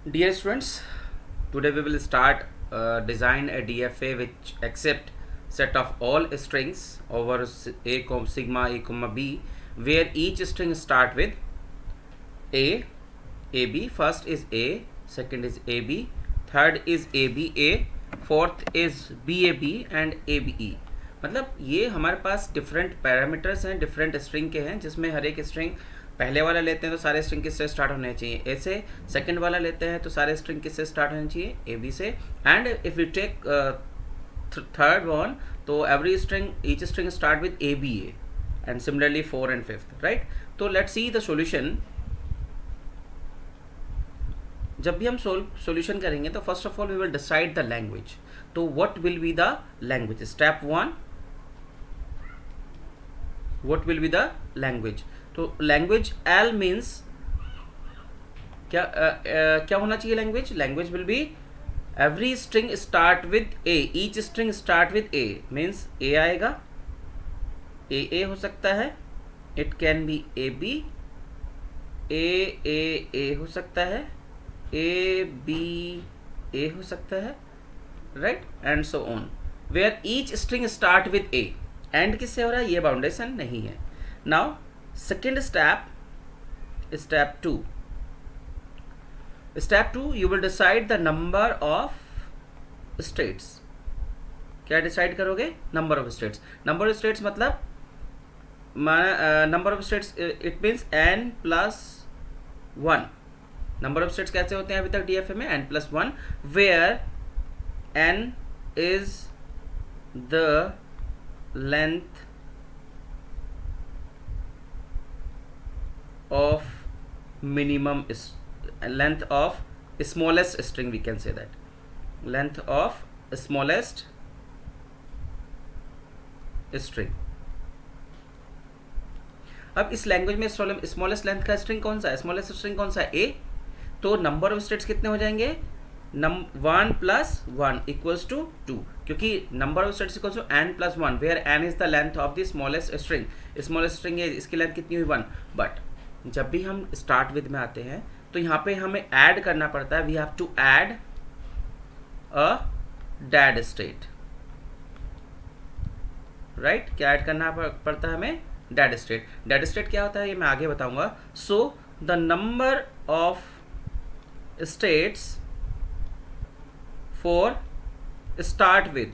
Dear students, today we will start design a DFA which accept set of all strings over a sigma a comma b, where each string start with a ab. First is a, second is ab, third is aba, fourth is bab and abe. मतलब ये हमारे पास different parameters हैं, different string के हैं, जिसमें हर एक string पहले वाला लेते हैं तो सारे स्ट्रिंग किससे स्टार्ट होने चाहिए, ए से। सेकंड वाला लेते हैं तो सारे स्ट्रिंग किससे स्टार्ट होने चाहिए, ए बी से। And if you take third one तो every string each string start with A B A, and similarly four and fifth, right. तो लेट्स सी द सॉल्यूशन। जब भी हम सॉल्यूशन करेंगे तो first of all we will decide the language. तो what will be the language? Step one, what will be the language? तो language L means क्या होना चाहिए language? Language will be every string start with a, each string start with a means a आएगा, a हो सकता है, it can be a B, a हो सकता है, ए बी ए हो सकता है, right, and so on, where each string start with a. And किससे हो रहा है? ये बाउंडेशन नहीं है। Now second step, step 2, you will decide the number of states. क्या डिसाइड करोगे? Number of states. Number of states मतलब number of states it means n plus 1। Number of states कैसे होते हैं अभी तक डीएफए में? n+1, where n is the length of minimum length of smallest string, we can say that length of smallest string। अब इस language में smallest length का स्ट्रिंग कौन सा है? स्मॉलेस्ट स्ट्रिंग कौन सा है? ए। तो नंबर ऑफ स्टेट्स कितने हो जाएंगे? 1 + 1 = 2, क्योंकि number of states equals to n+1, where n is the length of the smallest string. Smallest string है, इसकी लेंथ कितनी हुई? 1। बट जब भी हम स्टार्ट विद में आते हैं तो यहाँ पे हमें ऐड करना पड़ता है, we have to add a dead state, right. क्या ऐड करना पड़ता है हमें? Dad state. डैड स्टेट क्या होता है ये मैं आगे बताऊंगा। So the number of states for start with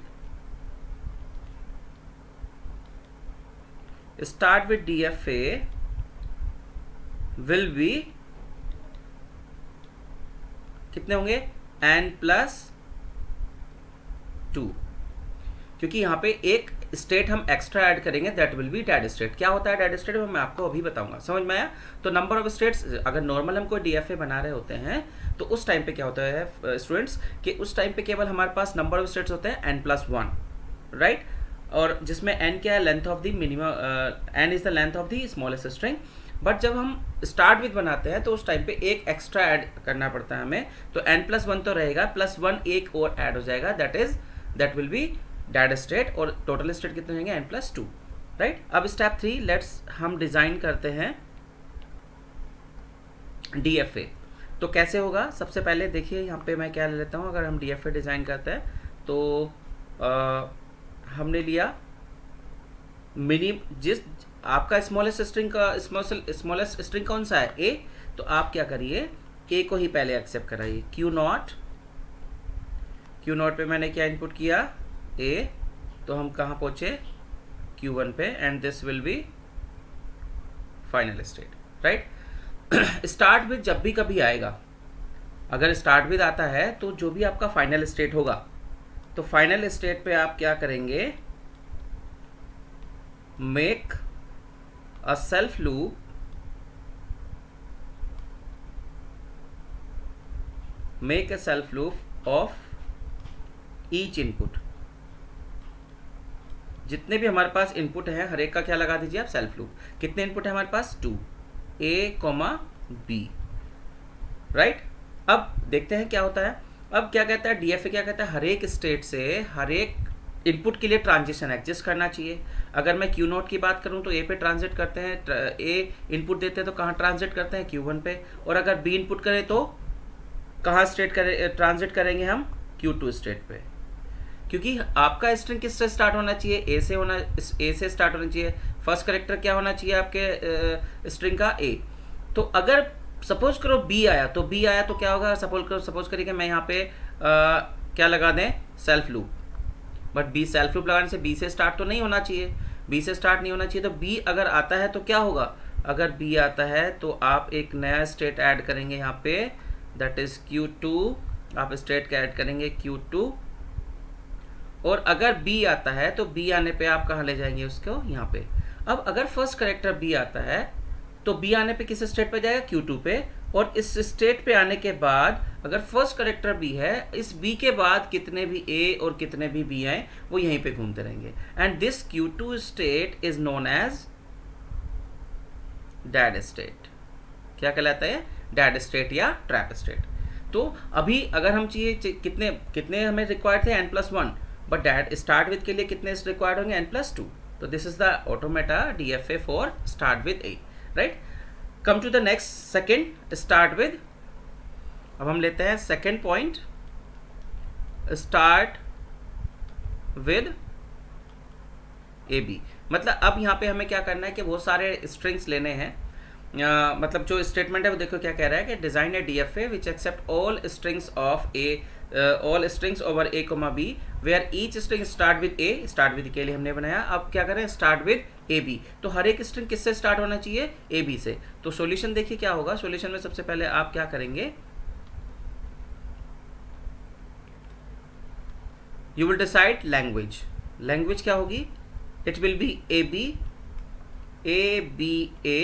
DFA will be कितने होंगे? n+2, क्योंकि यहाँ पे एक स्टेट हम एक्स्ट्रा ऐड करेंगे, that will be dad state. क्या होता है डैड स्टेट? मैं आपको अभी बताऊंगा, समझ में आया? तो नंबर ऑफ स्टेट्स, अगर नॉर्मल हम कोई डीएफए बना रहे होते हैं तो उस टाइम पे क्या होता है स्टूडेंट्स कि उस टाइम पे केवल हमारे पास नंबर ऑफ स्टेट्स होते हैं n+1, राइट। और जिसमें n क्या है? Length of the minimum, n is the length of the smallest string. But जब हम स्टार्ट विद बनाते हैं तो उस टाइम पे एक एक्स्ट्रा ऐड करना पड़ता है हमें, तो n+1 तो रहेगा, +1 एक और ऐड हो जाएगा, that will be dad state, और टोटल स्टेट कितने होंगे? n+2, right. अब स्टेप 3, लेट्स हम डिजाइन करते हैं डीएफए। तो कैसे होगा? सबसे पहले देखिए यहाँ पे मैं क्या ले लेता हूँ। अगर हम डीएफए डिजाइन करते हैं तो हमने लिया जिस आपका स्मॉलेस्ट स्ट्रिंग का स्मॉलेस्ट स्ट्रिंग कौन सा है? ए। तो आप क्या करिए, ए को ही पहले एक्सेप्ट कराइए। Q0 पे मैंने क्या इनपुट किया? ए। तो हम कहाँ पहुंचे? Q1 पे, and this will B final state, right. Start with जब भी कभी आएगा, अगर स्टार्ट विद आता है तो जो भी आपका फाइनल स्टेट होगा, तो फाइनल स्टेट पे आप क्या करेंगे? Make a self loop of each input। जितने भी हमारे पास इनपुट है हर एक का क्या लगा दीजिए आप? Self loop. कितने इनपुट है हमारे पास? 2, A, B, राइट। अब देखते हैं क्या होता है। अब क्या कहता है डीएफए? क्या कहता है? हर एक स्टेट से हर एक इनपुट के लिए ट्रांजिशन एग्जिस्ट करना चाहिए। अगर मैं Q0 की बात करूं तो ए पे ट्रांजिट करते हैं, ए इनपुट देते हैं तो कहाँ ट्रांजिट करते हैं? Q1 पे। और अगर बी इनपुट करें तो कहाँ ट्रांजिट करेंगे हम, Q2 स्टेट पे, क्योंकि आपका स्ट्रिंग किससे स्टार्ट होना चाहिए, ए से स्टार्ट होना चाहिए। फर्स्ट कैरेक्टर क्या होना चाहिए आपके स्ट्रिंग का, ए। तो अगर सपोज करो बी आया तो क्या होगा, सपोज करिए कि मैं यहाँ पे क्या लगा दें, self loop. But be self loop लगाने से बी से स्टार्ट तो नहीं होना चाहिए, बी से स्टार्ट नहीं होना चाहिए। तो बी अगर आता है तो क्या होगा, अगर बी आता है तो आप एक नया स्टेट ऐड करेंगे यहाँ पे, दैट इज Q2। आप स्टेट का ऐड करेंगे Q2, और अगर बी आता है तो बी आने पे आप कहाँ ले जाएंगे उसको, यहाँ पे। अब अगर फर्स्ट कैरेक्टर बी आता है तो बी आने पे किस स्टेट पे जाएगा, Q2 पे। और इस स्टेट पे आने के बाद अगर फर्स्ट कैरेक्टर बी है, इस बी के बाद कितने भी ए और कितने भी बी आए वो यहीं पे घूमते रहेंगे। And this Q2 state is known as dead state. क्या कहलाता है, डेड स्टेट या ट्रैप स्टेट। तो अभी अगर हम चाहिए कितने हमें रिक्वायर्ड थे, n+1, but dead start with के लिए कितने रिक्वायर्ड होंगे, n+2। तो this is the automata DFA for start with A, right. Come to the next, second start with. अब हम लेते हैं second point, start with AB। मतलब अब यहाँ पे हमें क्या करना है कि बहुत सारे स्ट्रिंग्स लेने हैं। मतलब जो स्टेटमेंट है वो देखो क्या कह रहा है कि design a DFA which accept all strings of A, all strings over A, B, where each string start with A। Start with के लिए हमने बनाया, अब क्या करें, स्टार्ट विद AB। तो हर एक स्ट्रिंग किससे स्टार्ट होना चाहिए, AB से। तो सॉल्यूशन देखिए क्या होगा, सॉल्यूशन में सबसे पहले आप क्या करेंगे, you will decide language. Language क्या होगी, it will be ABA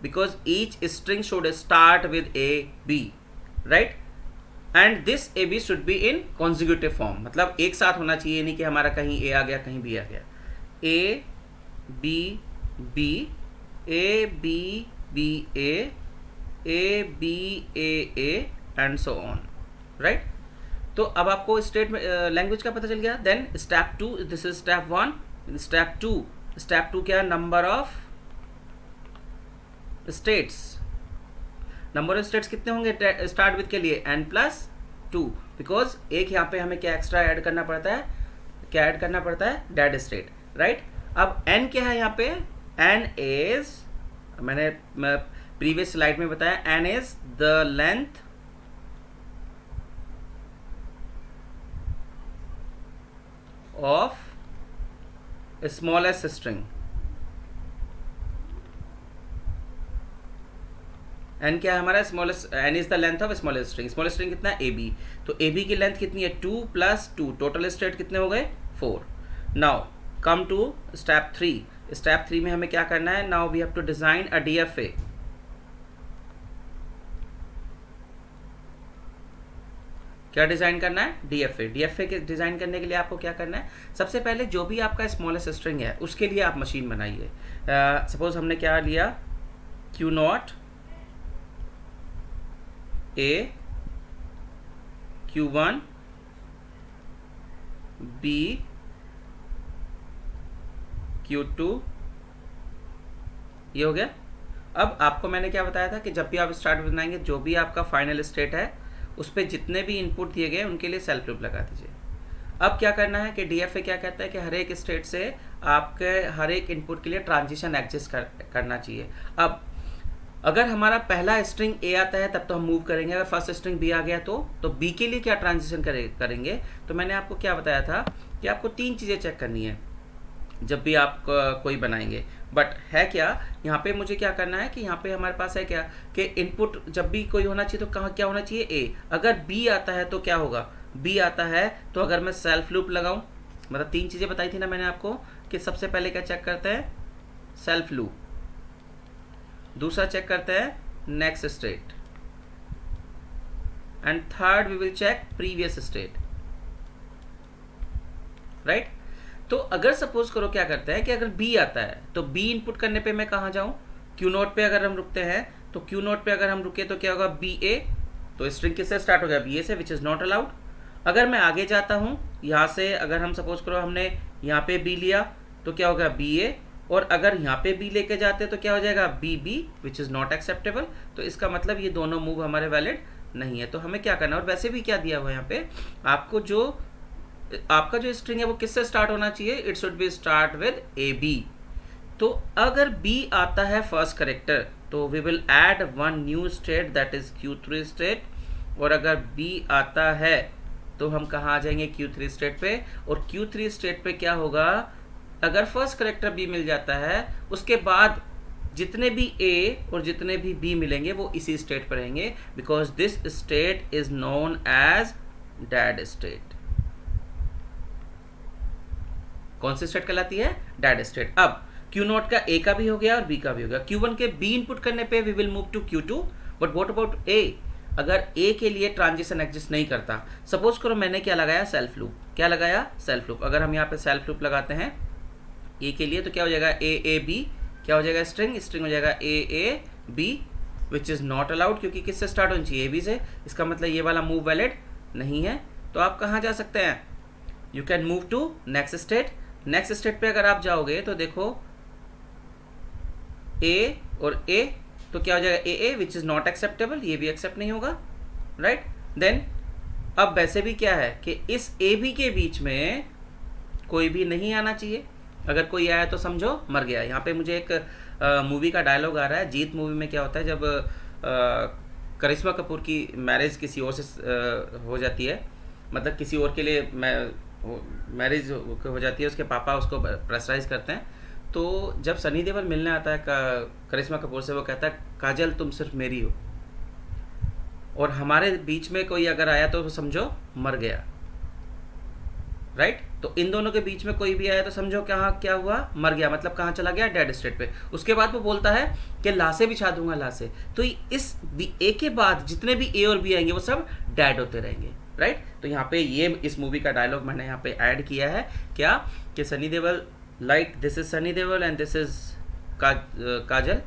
because each string should start with AB, right? And this AB should be in consecutive form, मतलब एक साथ होना चाहिए, नहीं कि हमारा कहीं A आ गया कहीं B आ गया। A B B A B B A A B A A and so on, right? तो अब आपको स्टेट लैंग्वेज का पता चल गया। Then step 2, this is step 1। Step 2 क्या, number of states. Number of states कितने होंगे स्टार्ट विद के लिए, n+2, बिकॉज एक यहाँ पे हमें क्या एक्स्ट्रा ऐड करना पड़ता है, क्या ऐड करना पड़ता है, डेड स्टेट, राइट। अब n क्या है यहाँ पे, n इज, मैंने प्रीवियस स्लाइड में बताया, n is the length of smallest string. n क्या है हमारा, smallest, n is the length of smallest string. Smallest string कितना है, AB। तो AB की लेंथ कितनी है, 2+2, टोटल स्टेट कितने हो गए, 4। Now come to step 3। Step 3 में हमें क्या करना है, now we have to design a DFA। क्या डिजाइन करना है, DFA के डिजाइन करने के लिए आपको क्या करना है, सबसे पहले जो भी आपका स्मॉलेस्ट स्ट्रिंग है उसके लिए आप मशीन बनाइए। सपोज हमने क्या लिया, Q0 A, Q1 B, Q2, ये हो गया। अब आपको मैंने क्या बताया था कि जब भी आप स्टार्ट बनाएंगे, जो भी आपका फाइनल स्टेट है उस पर जितने भी इनपुट दिए गए उनके लिए सेल्फ लूप लगा दीजिए। अब क्या करना है कि DFA क्या कहता है कि हर एक स्टेट से आपके हर एक इनपुट के लिए ट्रांजिशन एग्जिस्ट करना चाहिए। अब अगर हमारा पहला स्ट्रिंग A आता है तब तो हम मूव करेंगे, अगर फर्स्ट स्ट्रिंग B आ गया तो B के लिए क्या ट्रांजिशन करेंगे। तो मैंने आपको क्या बताया था कि आपको 3 चीज़ें चेक करनी है जब भी आप कोई बनाएंगे। बट है क्या, यहाँ पे मुझे क्या करना है कि यहाँ पे हमारे पास है क्या कि इनपुट जब भी कोई होना चाहिए तो कहाँ क्या होना चाहिए, A। अगर B आता है तो क्या होगा, B आता है तो अगर मैं सेल्फ लूप लगाऊं, मतलब 3 चीज़ें बताई थी ना मैंने आपको कि सबसे पहले क्या चेक करते हैं, सेल्फ लूप। दूसरा चेक करते हैं next state, and third we will check previous state, right. तो अगर सपोज करो क्या करते हैं कि अगर B आता है तो B इनपुट करने पे मैं कहाँ जाऊं, Q0 पे अगर हम रुकते हैं तो Q0 पे अगर हम रुके तो क्या होगा, BA। तो स्ट्रिंग किससे स्टार्ट हो गया, BA से, विच इज नॉट अलाउड। अगर मैं आगे जाता हूं यहाँ से, अगर हम सपोज करो हमने यहाँ पे B लिया तो क्या होगा, BA। और अगर यहाँ पे B लेके जाते तो क्या हो जाएगा, BB, which is not acceptable. तो इसका मतलब ये दोनों मूव हमारे वैलिड नहीं है। तो हमें क्या करना है, और वैसे भी क्या दिया हुआ है यहाँ पे आपको, जो आपका जो स्ट्रिंग है वो किससे स्टार्ट होना चाहिए, it should be start with A B. तो अगर बी आता है फर्स्ट करेक्टर तो we will add one new state that is Q3 state, और अगर बी आता है तो हम कहाँ आ जाएंगे, Q3 स्टेट पे। और Q3 स्टेट पे क्या होगा, अगर फर्स्ट करेक्टर बी मिल जाता है उसके बाद जितने भी ए और जितने भी बी मिलेंगे वो इसी स्टेट पर रहेंगे, because this state is known as dead state. कौन सी स्टेट कहलाती है, डैड स्टेट। अब Q0 का ए का भी हो गया और बी का भी हो गया। Q1 के बी इनपुट करने पे we will move to Q2, but what about a, अगर ए के लिए ट्रांजिशन एग्जिस्ट नहीं करता, सपोज करो मैंने क्या लगाया, सेल्फ लूप। क्या लगाया, सेल्फ लूप। अगर हम यहाँ पे सेल्फ लूप लगाते हैं ए के लिए तो क्या हो जाएगा, ए बी, क्या हो जाएगा, स्ट्रिंग हो जाएगा A B, which is not allowed, क्योंकि किससे स्टार्ट होनी चाहिए, ए बी से। इसका मतलब ये वाला मूव वैलिड नहीं है। तो आप कहाँ जा सकते हैं, you can move to next state. Next state पे अगर आप जाओगे तो देखो ए और ए, तो क्या हो जाएगा, ए विच इज नॉट एक्सेप्टेबल, ये भी एक्सेप्ट नहीं होगा, राइट। देन अब वैसे भी क्या है कि इस ए बी के बीच में कोई भी नहीं आना चाहिए। अगर कोई आया तो समझो मर गया। यहाँ पे मुझे एक मूवी का डायलॉग आ रहा है। जीत मूवी में क्या होता है, जब करिश्मा कपूर की मैरिज किसी और से हो जाती है, मतलब किसी और के लिए मैरिज हो जाती है, उसके पापा उसको प्रेशराइज करते हैं। तो जब सनी देओल मिलने आता है करिश्मा कपूर से, वो कहता है काजल तुम सिर्फ मेरी हो, और हमारे बीच में कोई अगर आया तो समझो मर गया, राइट। तो इन दोनों के बीच में कोई भी आया तो समझो कहाँ क्या हुआ, मर गया, मतलब कहाँ चला गया, डेड स्टेट पे। उसके बाद वो बोलता है कि लाशें बिछा दूंगा, लाशें। तो इस ए के बाद जितने भी ए और बी आएंगे वो सब डेड होते रहेंगे, राइट। तो यहाँ पे ये इस मूवी का डायलॉग मैंने यहाँ पे ऐड किया है, क्या कि Sunny Deol, like this is Sunny Deol and this is Kajal.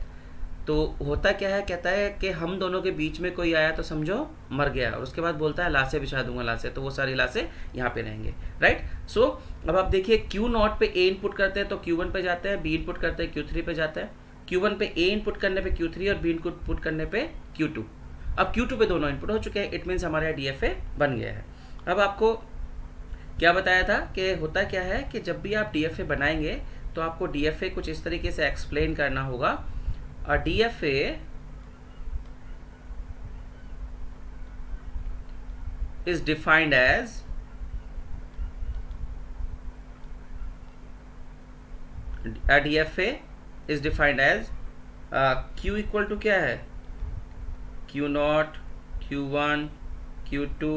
तो होता क्या है, कहता है कि हम दोनों के बीच में कोई आया तो समझो मर गया, और उसके बाद बोलता है लाशें बिछा दूंगा, लाशें। तो वो सारी लाशें यहाँ पे रहेंगे, राइट। सो अब आप देखिए Q0 पे ए इनपुट करते हैं तो Q1 पे जाते हैं, बी इनपुट करते हैं Q3 पे जाता है, Q1 पे ए इनपुट करने पे Q3 और बी इनपुट करने पे Q2। अब Q2 पे दोनों इनपुट हो चुके हैं, इट मीन्स हमारा DFA बन गया है। अब आपको क्या बताया था कि होता क्या है कि जब भी आप DFA बनाएंगे तो आपको DFA कुछ इस तरीके से एक्सप्लेन करना होगा। A DFA is defined as Q equal to क्या है, Q0, Q1, Q2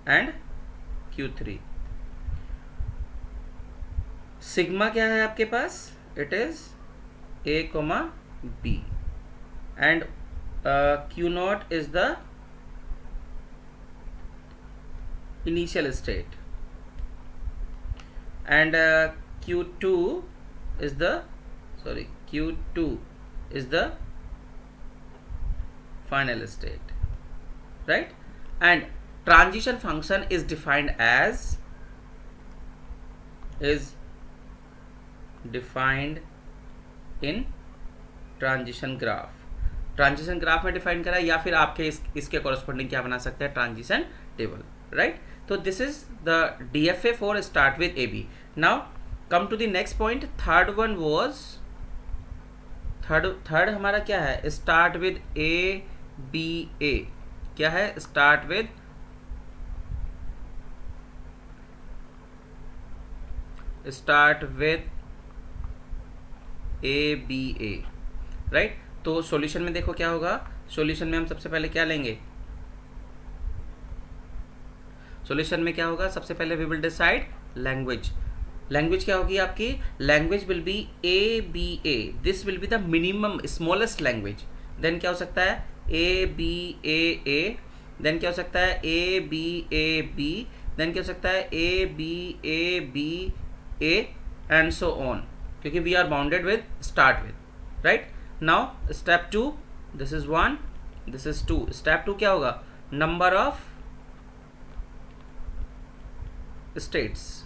and Q3। Sigma क्या है आपके पास, it is A, B, and Q0 is the initial state, and Q2 is the final state, right? And transition function is defined in transition graph में define करा है, या फिर आपके इसके कॉरेस्पॉन्डिंग क्या बना सकते हैं, ट्रांजिशन टेबल, राइट। तो this is the DFA for start with AB। Now come to the next point. Third one was, third हमारा क्या है, स्टार्ट विद ABA। क्या है, स्टार्ट विद ABA, राइट। तो सॉल्यूशन में देखो क्या होगा, सॉल्यूशन में हम सबसे पहले क्या लेंगे, सॉल्यूशन में क्या होगा, सबसे पहले we will decide language. Language क्या होगी आपकी, language will be ABA, this will be the minimum smallest language. Then क्या हो सकता है, ABAA, देन क्या हो सकता है, ABAB, देन क्या हो सकता है, ABABA एंड सो ऑन, क्योंकि we are bounded with start with, right. Now step 2, this is 1, this is 2। Step 2 क्या होगा, number of states.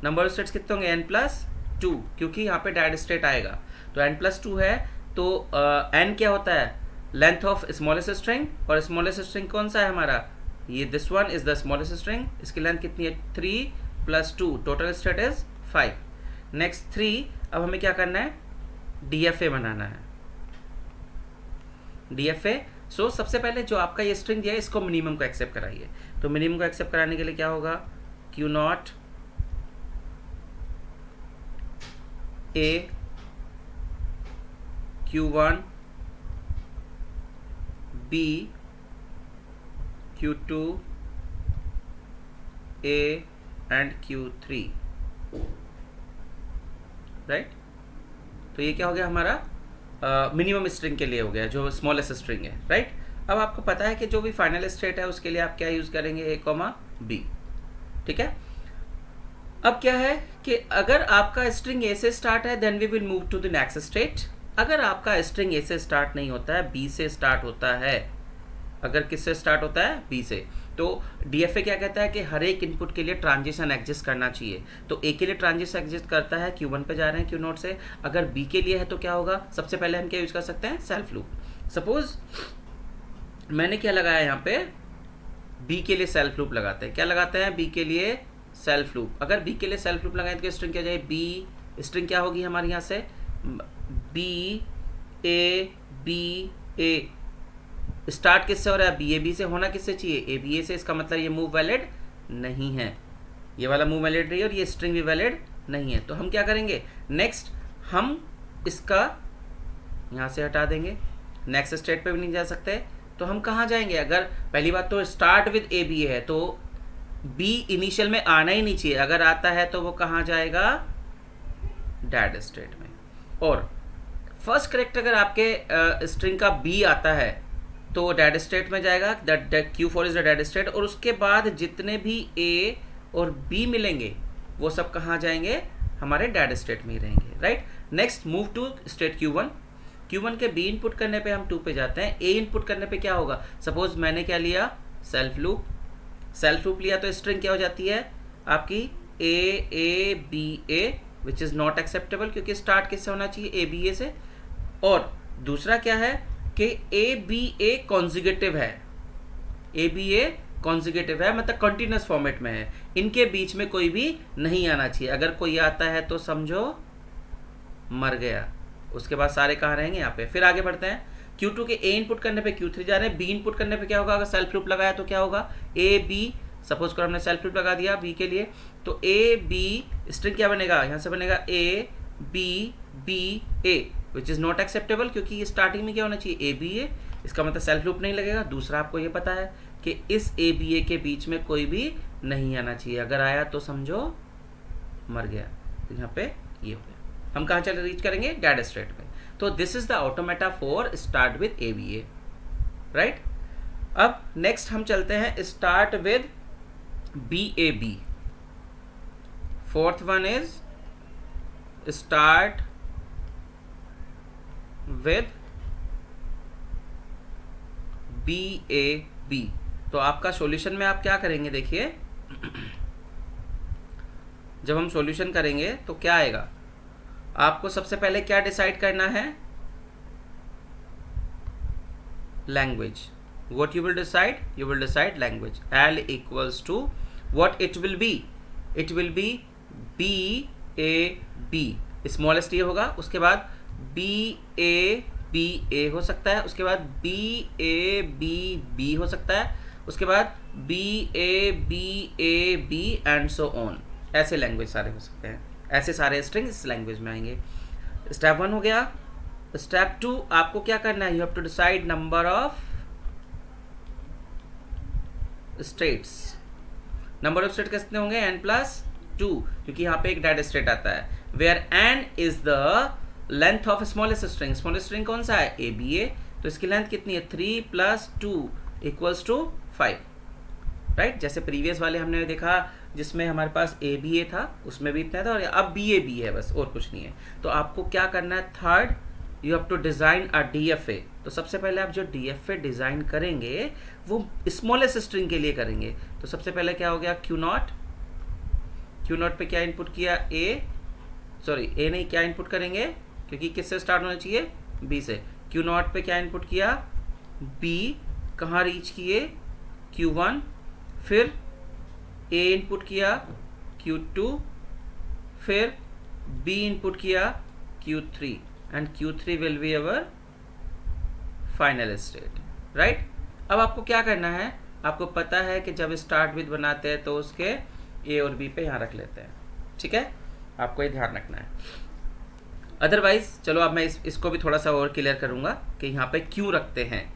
Number of states कितने होंगे, n+2, क्योंकि यहाँ पे डैड स्टेट आएगा तो n+2 है। तो n क्या होता है, लेंथ ऑफ स्मॉलेस्ट स्ट्रिंग, और स्मॉलेस्ट स्ट्रिंग कौन सा है हमारा, ये this one is the smallest string, इसकी लेंथ कितनी है 3 + 2, टोटल स्टेट इज 5। नेक्स्ट 3, अब हमें क्या करना है, DFA बनाना है, DFA। सो सबसे पहले जो आपका ये स्ट्रिंग दिया है इसको मिनिमम को एक्सेप्ट कराइए। तो मिनिमम को एक्सेप्ट कराने के लिए क्या होगा, Q0 A Q1 B Q2 A and Q3, right. तो ये क्या हो गया हमारा मिनिमम स्ट्रिंग के लिए हो गया, जो स्मॉलेस्ट स्ट्रिंग है, राइट। अब आपको पता है कि जो भी फाइनल स्टेट है उसके लिए आप क्या यूज करेंगे, A, B, ठीक है। अब क्या है कि अगर आपका स्ट्रिंग A से स्टार्ट है then we will move to the next state. अगर आपका स्ट्रिंग A से स्टार्ट नहीं होता है, B से स्टार्ट होता है, अगर किससे स्टार्ट होता है, B से, तो DFA क्या कहता है कि हर एक इनपुट के लिए ट्रांजिशन एग्जिस्ट करना चाहिए। तो A के लिए ट्रांजिशन एग्जिस्ट करता है, Q1 पे जा रहे हैं Q0 से। अगर B के लिए है तो क्या होगा, सबसे पहले हम क्या यूज कर सकते हैं, सेल्फ लूप। सपोज मैंने क्या लगाया यहाँ पे, B के लिए सेल्फ लूप लगाते हैं। क्या लगाते हैं, B के लिए सेल्फ लूप। अगर B के लिए सेल्फ लूप लगाए तो स्ट्रिंग क्या जाए, B स्ट्रिंग क्या होगी हमारे यहाँ से, B A B A। Start किससे हो रहा है, BAB से, होना किससे चाहिए, ABA से। इसका मतलब ये मूव वैलिड नहीं है, ये वाला मूव वैलिड नहीं है और ये स्ट्रिंग भी वैलिड नहीं है। तो हम क्या करेंगे, नेक्स्ट हम इसका यहाँ से हटा देंगे, नेक्स्ट स्टेट पे भी नहीं जा सकते। तो हम कहाँ जाएंगे, अगर पहली बात तो स्टार्ट विद ABA है तो B इनिशियल में आना ही नहीं चाहिए, अगर आता है तो वो कहाँ जाएगा, डेड स्टेट में। और फर्स्ट करेक्टर अगर आपके स्ट्रिंग का B आता है तो डेड स्टेट में जाएगा, Q4 is the dead state. और उसके बाद जितने भी A और B मिलेंगे वो सब कहाँ जाएंगे, हमारे डेड स्टेट में ही रहेंगे, right. Next move to state Q1। Q1 के B इनपुट करने पे हम 2 पे जाते हैं, A इनपुट करने पे क्या होगा, सपोज मैंने क्या लिया, सेल्फ लूप। सेल्फ लूप लिया तो स्ट्रिंग क्या हो जाती है आपकी, AABA, which is not acceptable क्योंकि स्टार्ट किससे होना चाहिए, ABA से। और दूसरा क्या है कि ABA कॉन्जुगेटिव है, ABA कॉन्जुगेटिव है, मतलब कंटिन्यूस फॉर्मेट में है, इनके बीच में कोई भी नहीं आना चाहिए। अगर कोई आता है तो समझो मर गया। उसके बाद सारे कहाँ रहेंगे, यहाँ पे। फिर आगे बढ़ते हैं, Q2 के A इनपुट करने पे Q3 जा रहे हैं, B इनपुट करने पे क्या होगा, अगर सेल्फ लूप लगाया तो क्या होगा, AB। सपोज करो हमने सेल्फ लूप लगा दिया B के लिए, तो AB स्ट्रिंग क्या बनेगा, यहाँ से बनेगा ABBA, which is not acceptable क्योंकि ये स्टार्टिंग में क्या होना चाहिए, ABA। इसका मतलब सेल्फ लूप नहीं लगेगा। दूसरा आपको ये पता है कि इस ABA के बीच में कोई भी नहीं आना चाहिए, अगर आया तो समझो मर गया। तो यहाँ पे ये हो गया, हम कहाँ चले रीच करेंगे, डेड स्टेट में। तो this is the automata for start with ABA, right. अब नेक्स्ट हम चलते हैं start with BAB। Fourth one is start with BAB। तो आपका सॉल्यूशन में आप क्या करेंगे, देखिए जब हम सॉल्यूशन करेंगे तो क्या आएगा, आपको सबसे पहले क्या डिसाइड करना है, language. What you will decide, you will decide language. L equals to what it will be, it will be BAB, smallest ये होगा, उसके बाद BABA हो सकता है, उसके बाद BABB हो सकता है, उसके बाद BABAB एंड सो ऑन। ऐसे लैंग्वेज सारे हो सकते हैं, ऐसे सारे स्ट्रिंग इस लैंग्वेज में आएंगे। स्टेप 1 हो गया। स्टेप 2 आपको क्या करना है, you have to decide number of states. Number of state कितने होंगे, n+2, क्योंकि यहाँ पे एक डेड स्टेट आता है, where n is the length of smallest string. Smallest string कौन सा है, ABA। तो इसकी लेंथ कितनी है, 3 + 2 = 5, राइट। जैसे प्रीवियस वाले हमने देखा जिसमें हमारे पास ABA था, उसमें भी इतना था, और अब BAB है, बस और कुछ नहीं है। तो आपको क्या करना है, third you have to design a DFA। तो सबसे पहले आप जो DFA डिजाइन करेंगे वो स्मॉलेस्ट स्ट्रिंग के लिए करेंगे। तो सबसे पहले क्या हो गया, Q0 पे क्या इनपुट किया, A नहीं, क्या इनपुट करेंगे क्योंकि किससे स्टार्ट होना चाहिए, B से। Q0 पे क्या इनपुट किया, बी कहाँ रीच किए, Q1, फिर A इनपुट किया Q2, फिर B इनपुट किया Q3 and Q3 will be our final state, right. अब आपको क्या करना है, आपको पता है कि जब स्टार्ट विद बनाते हैं तो उसके A और B पे यहाँ रख लेते हैं, ठीक है, आपको ये ध्यान रखना है। अदरवाइज चलो अब मैं इसको भी थोड़ा सा और क्लियर करूंगा कि यहाँ पे क्यों रखते हैं,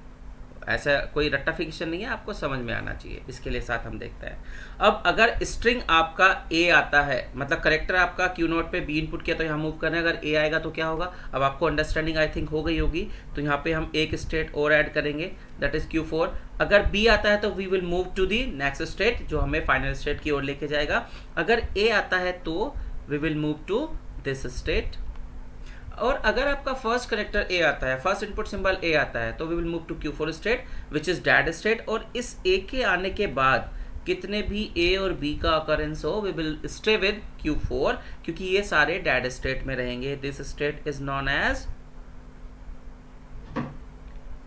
ऐसा कोई रट्टाफिकेशन नहीं है, आपको समझ में आना चाहिए, इसके लिए साथ हम देखते हैं। अब अगर स्ट्रिंग आपका A आता है, मतलब करेक्टर आपका Q नोट पे B इनपुट किया तो यहाँ मूव करना है, अगर A आएगा तो क्या होगा, अब आपको अंडरस्टैंडिंग आई थिंक हो गई होगी। तो यहाँ पे हम एक स्टेट और ऐड करेंगे, दैट इज Q4। अगर B आता है तो we will move to the next state जो हमें फाइनल स्टेट की ओर लेके जाएगा। अगर A आता है तो we will move to this state. और अगर आपका फर्स्ट करेक्टर A आता है, फर्स्ट इनपुट सिंबल A आता है, तो we will move to Q4 state which is dead state. और इस A के आने के बाद कितने भी A और B का अकरेंस हो, we will stay with Q4 क्योंकि ये सारे डैड स्टेट में रहेंगे। This state is known as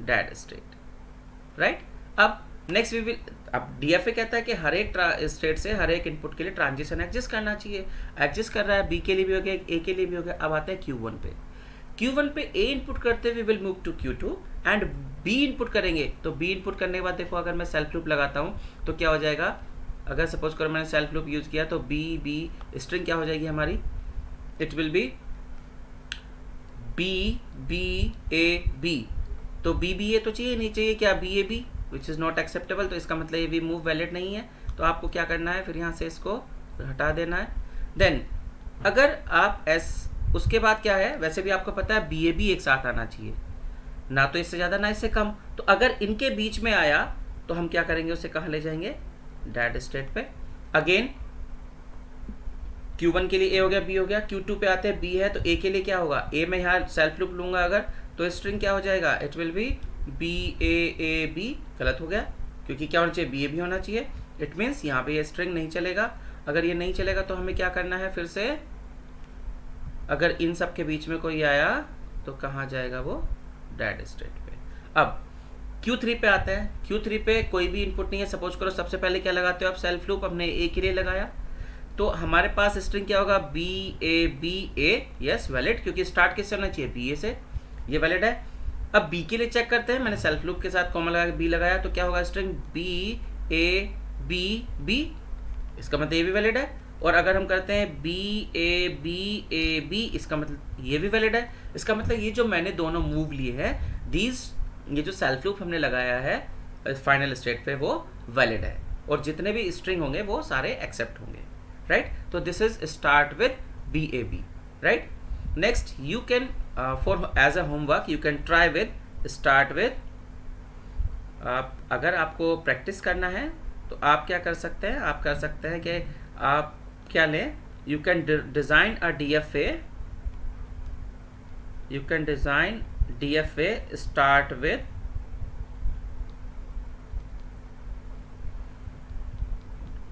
dead state, right. अब नेक्स्ट वी विल, अब DFA कहता है कि हर एक स्टेट से हर एक इनपुट के लिए ट्रांजिशन एग्जिस्ट करना चाहिए। एग्जिस्ट कर रहा है, B के लिए भी हो गया, A के लिए भी हो गया। अब आते हैं Q1 पे। Q1 पे A इनपुट करते हुए will move to Q2 and B input करेंगे। तो B इनपुट करने के बाद देखो अगर मैं सेल्फ लूप लगाता हूँ तो क्या हो जाएगा, अगर सपोज करो मैंने सेल्फ लूप यूज किया तो B स्ट्रिंग क्या हो जाएगी हमारी, इट विल बी B तो BBA तो चाहिए नहीं चाहिए, क्या BAB which is not acceptable, तो इसका मतलब ये भी मूव वैलिड नहीं है। तो आपको क्या करना है, फिर यहाँ से इसको हटा देना है। देन अगर आप उसके बाद क्या है, वैसे भी आपको पता है BAB एक साथ आना चाहिए, ना तो इससे ज़्यादा ना इससे कम। तो अगर इनके बीच में आया तो हम क्या करेंगे, उसे कहाँ ले जाएंगे, डैड स्टेट पे। अगेन Q1 के लिए A हो गया, B हो गया, Q2 पे आते हैं B है तो A के लिए क्या होगा, A में यहाँ सेल्फ लूप लूंगा अगर, तो स्ट्रिंग क्या हो जाएगा, इट विल बी BAAB। गलत हो गया क्योंकि क्या होना चाहिए, BAB होना चाहिए। इट मीन्स यहाँ पे ये स्ट्रिंग नहीं चलेगा। अगर ये नहीं चलेगा तो हमें क्या करना है, फिर से अगर इन सब के बीच में कोई आया तो कहाँ जाएगा, वो डैड स्टेट पे। अब Q3 पे आते हैं। Q3 पे कोई भी इनपुट नहीं है, सपोज करो सबसे पहले क्या लगाते हो आप, सेल्फ लूप, हमने A के लिए लगाया तो हमारे पास स्ट्रिंग क्या होगा, BABA। यस वैलिड, क्योंकि स्टार्ट किससे होना चाहिए, BA से, ये वैलिड है। अब B के लिए चेक करते हैं, मैंने सेल्फ लूप के साथ कॉमा लगा के B लगाया तो क्या होगा, स्ट्रिंग BABB, इसका मतलब ये भी वैलिड है। और अगर हम करते हैं BABAB, इसका मतलब ये भी वैलिड है। इसका मतलब ये जो मैंने दोनों मूव लिए हैं, ये जो सेल्फ लूप हमने लगाया है फाइनल स्टेट पे, वो वैलिड है और जितने भी स्ट्रिंग होंगे वो सारे एक्सेप्ट होंगे, राइट। तो this is start with BAB, right. Next you can for as a homework you can try with start with. अगर आपको प्रैक्टिस करना है तो आप क्या कर सकते हैं, आप कर सकते हैं कि आप क्या लें, you can design a DFA, you can design DFA start with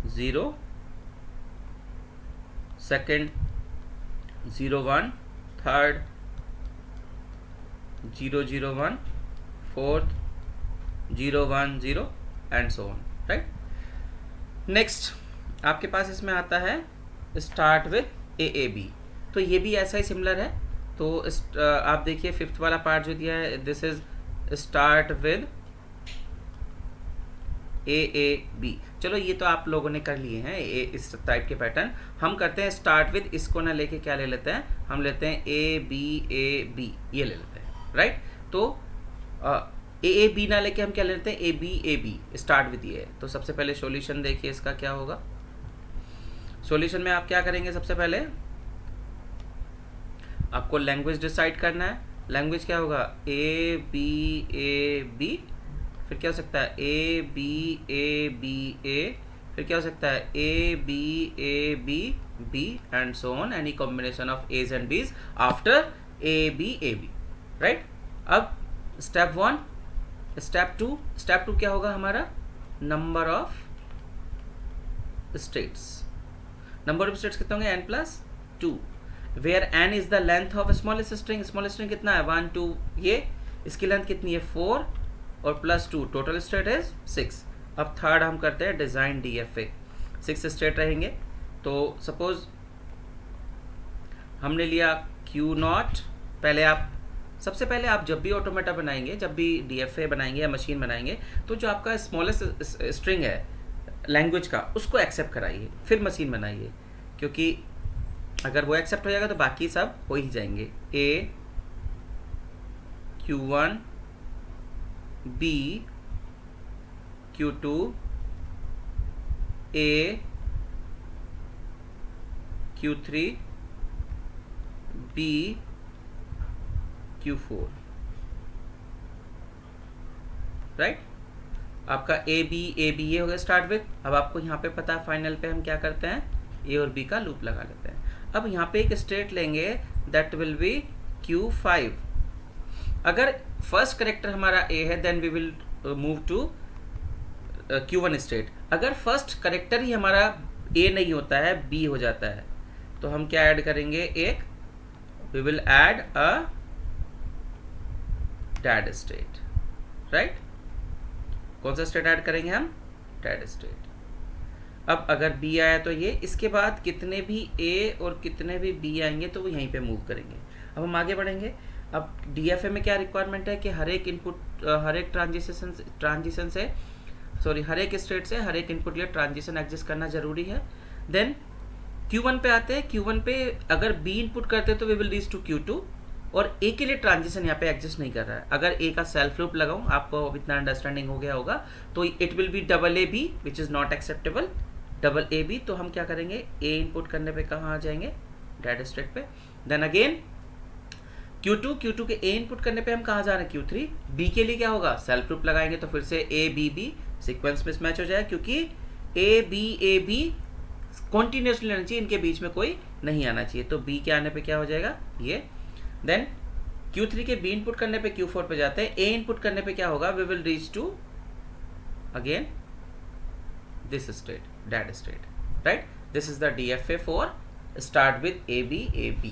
zero, second 01, third 001, fourth 010 and so on, right. Next आपके पास इसमें आता है स्टार्ट विद AAB, तो ये भी ऐसा ही सिमिलर है। तो आप देखिए फिफ्थ वाला पार्ट जो दिया है, this is start with AAB। चलो ये तो आप लोगों ने कर लिए हैं इस टाइप के पैटर्न। हम करते हैं स्टार्ट विद, इसको ना लेके क्या ले लेते हैं, हम लेते हैं ABAB, ये ले लेते हैं, राइट। तो AAB ना लेके हम क्या लेते हैं, ABAB स्टार्ट विद ये। तो सबसे पहले सॉल्यूशन देखिए इसका क्या होगा। सॉल्यूशन में आप क्या करेंगे, सबसे पहले आपको लैंग्वेज डिसाइड करना है। लैंग्वेज क्या होगा, ABAB, फिर क्या हो सकता है ABABA, फिर क्या हो सकता है ABABB and so on, any combination of A's and B's after ABAB, right. अब स्टेप 1, स्टेप 2, स्टेप 2 क्या होगा हमारा, number of states. Number of states कितने होंगे, n+2, where n is the length of smallest string. Smallest string कितना है, 1 2, ये इसकी लेंथ कितनी है 4, और +2 टोटल स्टेट इज 6। अब थर्ड हम करते हैं डिजाइन DFA। 6 स्टेट रहेंगे। तो सपोज हमने लिया Q0। सबसे पहले आप जब भी ऑटोमेटा बनाएंगे, जब भी DFA बनाएंगे या मशीन बनाएंगे, तो जो आपका स्मॉलेस्ट स्ट्रिंग है लैंग्वेज का, उसको एक्सेप्ट कराइए, फिर मशीन बनाइए, क्योंकि अगर वो एक्सेप्ट हो जाएगा तो बाकी सब हो ही जाएंगे। A, Q1, B, Q2, A, Q3, B, Q4, right. आपका ए बी ये हो गया स्टार्ट विथ। अब आपको यहाँ पे पता है फाइनल पे हम क्या करते हैं, ए और बी का लूप लगा लेते हैं। अब यहाँ पे एक स्टेट लेंगे दैट विल बी Q5। अगर फर्स्ट करेक्टर हमारा ए है then we will move to Q1 state. अगर फर्स्ट करेक्टर ही हमारा ए नहीं होता है, बी हो जाता है, तो हम क्या ऐड करेंगे, एक we will add a dead state, right. कौन सा स्टेट ऐड करेंगे हम, डेड स्टेट। अब अगर बी आया तो ये, इसके बाद कितने भी ए और कितने भी बी आएंगे तो वो यहीं पे मूव करेंगे। अब हम आगे बढ़ेंगे। अब DFA में क्या रिक्वायरमेंट है कि हर एक इनपुट, हर एक ट्रांजिशन से हर एक स्टेट से हर एक इनपुट लिए ट्रांजिशन एग्जिस्ट करना जरूरी है। देन Q1 पे आते हैं। Q1 पे अगर B इनपुट करते हैं तो we will reach to Q2, और A के लिए ट्रांजिशन यहाँ पे एग्जिस्ट नहीं कर रहा है। अगर A का सेल्फ लूप लगाऊं, आपको इतना अंडरस्टैंडिंग हो गया होगा, तो it will B AA which is not acceptable, AA। तो हम क्या करेंगे, A इनपुट करने पे कहाँ आ जाएंगे, डेड स्टेट पे। देन अगेन Q2 के A इनपुट करने पे हम कहाँ जा रहे हैं, Q3। B के लिए क्या होगा, सेल्फ लूप लगाएंगे तो फिर से A B सीक्वेंस मिसमैच हो जाएगा, क्योंकि A B कॉन्टिन्यूसली रहना चाहिए, इनके बीच में कोई नहीं आना चाहिए। तो B के आने पे क्या हो जाएगा, ये। देन Q3 के B इनपुट करने पे Q4 पे जाते हैं। A इनपुट करने पे क्या होगा, we will reach to again this state, dead state, right. This is the DFA for start with AB